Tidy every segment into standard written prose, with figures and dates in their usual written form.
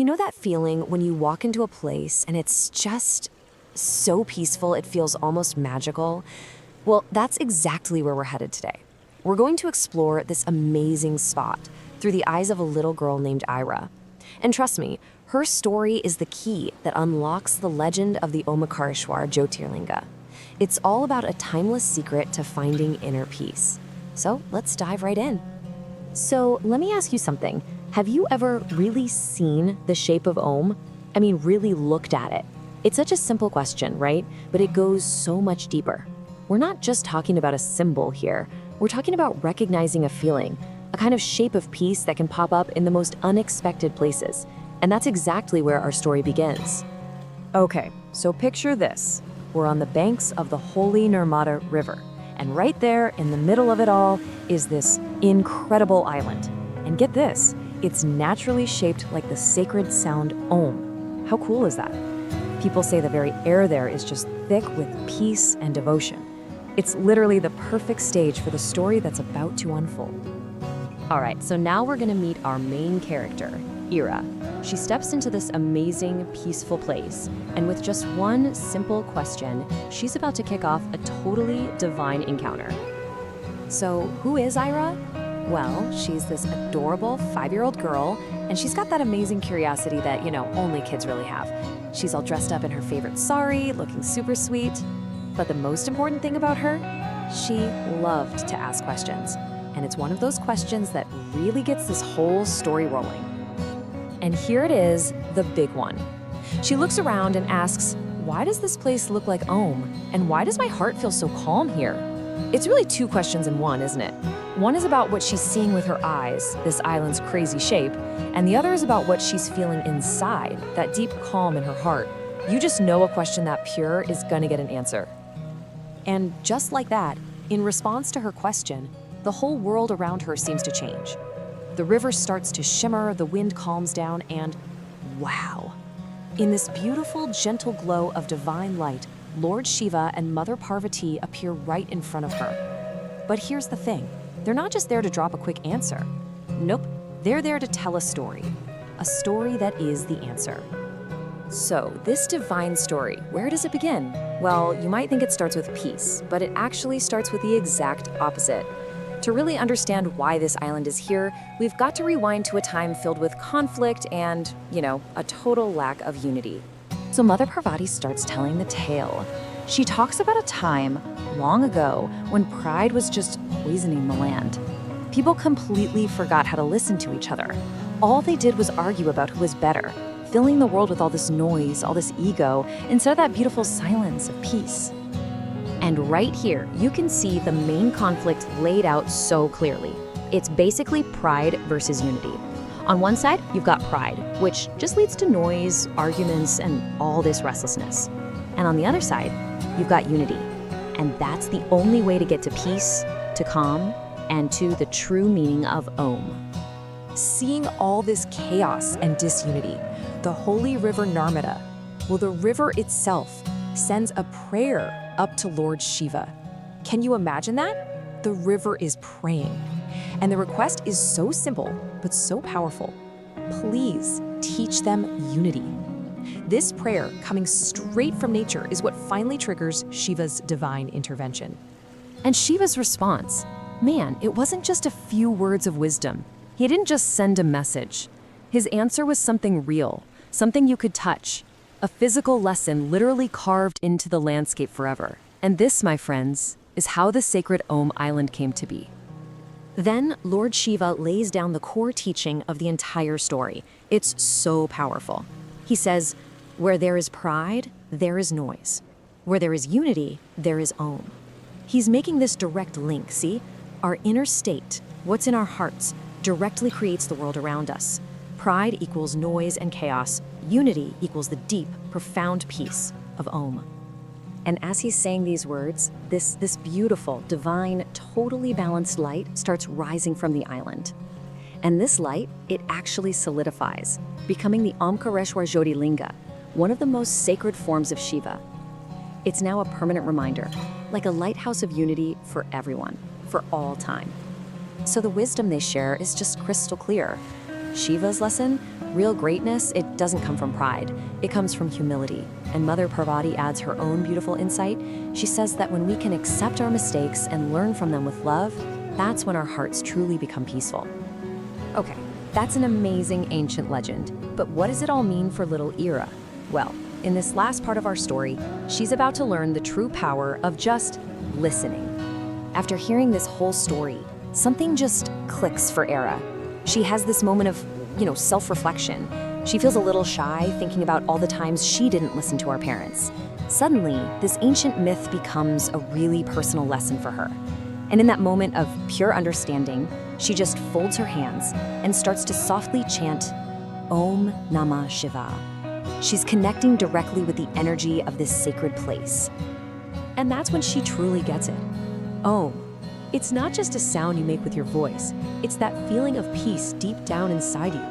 You know that feeling when you walk into a place and it's just so peaceful it feels almost magical? Well, that's exactly where we're headed today. We're going to explore this amazing spot through the eyes of a little girl named Ira. And trust me, her story is the key that unlocks the legend of the Omkareshwar Jyotirlinga. It's all about a timeless secret to finding inner peace. So let's dive right in. So let me ask you something. Have you ever really seen the shape of Om? I mean, really looked at it? It's such a simple question, right? But it goes so much deeper. We're not just talking about a symbol here. We're talking about recognizing a feeling, a kind of shape of peace that can pop up in the most unexpected places. And that's exactly where our story begins. Okay, so picture this. We're on the banks of the holy Narmada River. And right there in the middle of it all is this incredible island. And get this, it's naturally shaped like the sacred sound Om. How cool is that? People say the very air there is just thick with peace and devotion. It's literally the perfect stage for the story that's about to unfold. All right, so now we're gonna meet our main character, Ira. She steps into this amazing, peaceful place, and with just one simple question, she's about to kick off a totally divine encounter. So who is Ira? Well, she's this adorable 5-year-old girl, and she's got that amazing curiosity that, only kids really have. She's all dressed up in her favorite sari, looking super sweet. But the most important thing about her, she loved to ask questions. And it's one of those questions that really gets this whole story rolling. And here it is, the big one. She looks around and asks, why does this place look like Om? And why does my heart feel so calm here? It's really 2 questions in one, isn't it? One is about what she's seeing with her eyes, this island's crazy shape, and the other is about what she's feeling inside, that deep calm in her heart. You just know a question that pure is gonna get an answer. And just like that, in response to her question, the whole world around her seems to change. The river starts to shimmer, the wind calms down, and wow! In this beautiful, gentle glow of divine light, Lord Shiva and Mother Parvati appear right in front of her. But here's the thing, they're not just there to drop a quick answer. Nope, they're there to tell a story that is the answer. So, this divine story, where does it begin? Well, you might think it starts with peace, but it actually starts with the exact opposite. To really understand why this island is here, we've got to rewind to a time filled with conflict and, a total lack of unity. So Mother Parvati starts telling the tale. She talks about a time long ago when pride was just poisoning the land. People completely forgot how to listen to each other. All they did was argue about who was better, filling the world with all this noise, all this ego, instead of that beautiful silence of peace. And right here, you can see the main conflict laid out so clearly. It's basically pride versus unity. On one side, you've got pride, which just leads to noise, arguments, and all this restlessness. And on the other side, you've got unity. And that's the only way to get to peace, to calm, and to the true meaning of Om. Seeing all this chaos and disunity, the holy river Narmada, the river itself sends a prayer up to Lord Shiva. Can you imagine that? The river is praying. And the request is so simple, but so powerful. Please teach them unity. This prayer, coming straight from nature, is what finally triggers Shiva's divine intervention. And Shiva's response, man, it wasn't just a few words of wisdom. He didn't just send a message. His answer was something real, something you could touch, a physical lesson literally carved into the landscape forever. And this, my friends, is how the sacred Om Island came to be. Then Lord Shiva lays down the core teaching of the entire story. It's so powerful. He says, where there is pride, there is noise. Where there is unity, there is Om. He's making this direct link, see? Our inner state, what's in our hearts, directly creates the world around us. Pride equals noise and chaos. Unity equals the deep, profound peace of Om. And as he's saying these words, this beautiful, divine, totally balanced light starts rising from the island. And this light, it actually solidifies, becoming the Omkareshwar Jyotirlinga, one of the most sacred forms of Shiva. It's now a permanent reminder, like a lighthouse of unity for everyone, for all time. So the wisdom they share is just crystal clear. Shiva's lesson? Real greatness, it doesn't come from pride. It comes from humility. And Mother Parvati adds her own beautiful insight. She says that when we can accept our mistakes and learn from them with love, that's when our hearts truly become peaceful. Okay, that's an amazing ancient legend. But what does it all mean for little Ira? Well, in this last part of our story, she's about to learn the true power of just listening. After hearing this whole story, something just clicks for Era. She has this moment of, self-reflection. She feels a little shy thinking about all the times she didn't listen to our parents. Suddenly, this ancient myth becomes a really personal lesson for her. And in that moment of pure understanding, she just folds her hands and starts to softly chant, Om Namah Shiva. She's connecting directly with the energy of this sacred place. And that's when she truly gets it. Om. It's not just a sound you make with your voice. It's that feeling of peace deep down inside you.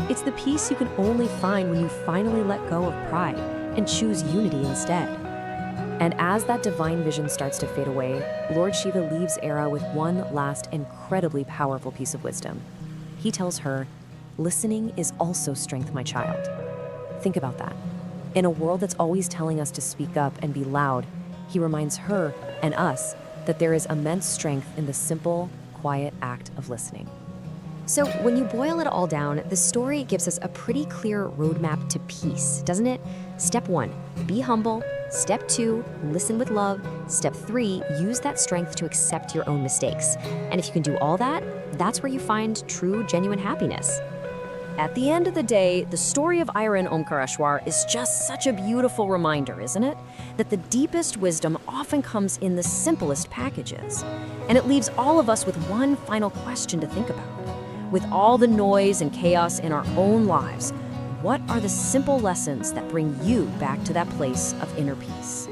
It's the peace you can only find when you finally let go of pride and choose unity instead. And as that divine vision starts to fade away, Lord Shiva leaves Era with one last incredibly powerful piece of wisdom. He tells her, listening is also strength, my child. Think about that. In a world that's always telling us to speak up and be loud, he reminds her and us that there is immense strength in the simple, quiet act of listening. So when you boil it all down, the story gives us a pretty clear roadmap to peace, doesn't it? Step 1, be humble. Step 2, listen with love. Step 3, use that strength to accept your own mistakes. And if you can do all that, that's where you find true, genuine happiness. At the end of the day, the story of Ira and Omkareshwar is just such a beautiful reminder, isn't it? That the deepest wisdom often comes in the simplest packages. And it leaves all of us with one final question to think about. With all the noise and chaos in our own lives, what are the simple lessons that bring you back to that place of inner peace?